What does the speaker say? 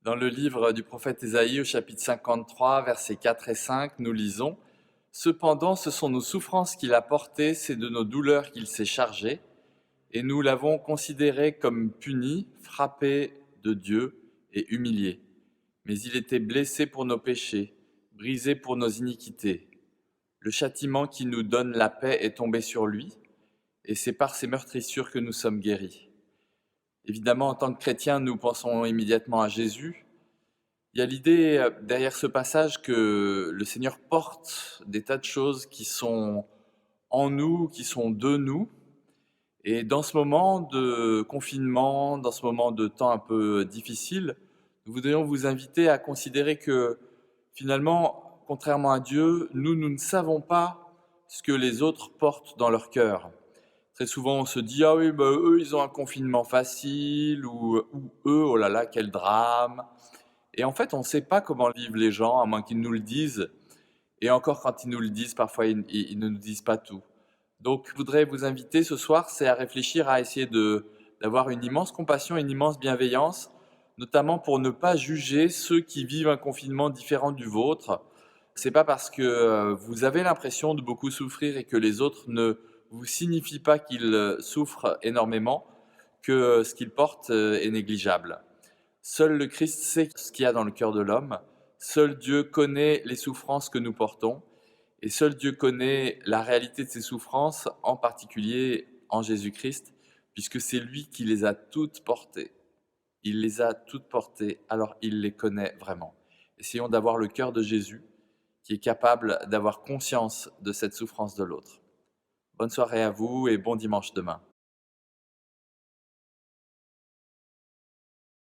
Dans le livre du prophète Ésaïe, au chapitre 53, versets 4 et 5, nous lisons « Cependant, ce sont nos souffrances qu'il a portées, c'est de nos douleurs qu'il s'est chargé, et nous l'avons considéré comme puni, frappé de Dieu et humilié. Mais il était blessé pour nos péchés, brisé pour nos iniquités. Le châtiment qui nous donne la paix est tombé sur lui, et c'est par ses meurtrissures que nous sommes guéris. » Évidemment, en tant que chrétiens, nous pensons immédiatement à Jésus. Il y a l'idée derrière ce passage que le Seigneur porte des tas de choses qui sont en nous, qui sont de nous. Et dans ce moment de confinement, dans ce moment de temps un peu difficile, nous voudrions vous inviter à considérer que finalement, contrairement à Dieu, nous ne savons pas ce que les autres portent dans leur cœur. Très souvent, on se dit « Ah oui, eux, ils ont un confinement facile » ou « Eux, oh là là, quel drame !» Et en fait, on ne sait pas comment vivent les gens, à moins qu'ils nous le disent. Et encore, quand ils nous le disent, parfois, ils ne nous disent pas tout. Donc, je voudrais vous inviter ce soir, c'est à réfléchir, à essayer d'avoir une immense compassion, une immense bienveillance, notamment pour ne pas juger ceux qui vivent un confinement différent du vôtre. C'est pas parce que vous avez l'impression de beaucoup souffrir et que les autres ne vous signifient pas qu'ils souffrent énormément que ce qu'ils portent est négligeable. Seul le Christ sait ce qu'il y a dans le cœur de l'homme. Seul Dieu connaît les souffrances que nous portons. Et seul Dieu connaît la réalité de ces souffrances, en particulier en Jésus-Christ, puisque c'est lui qui les a toutes portées. Il les a toutes portées, alors il les connaît vraiment. Essayons d'avoir le cœur de Jésus, qui est capable d'avoir conscience de cette souffrance de l'autre. Bonne soirée à vous et bon dimanche demain.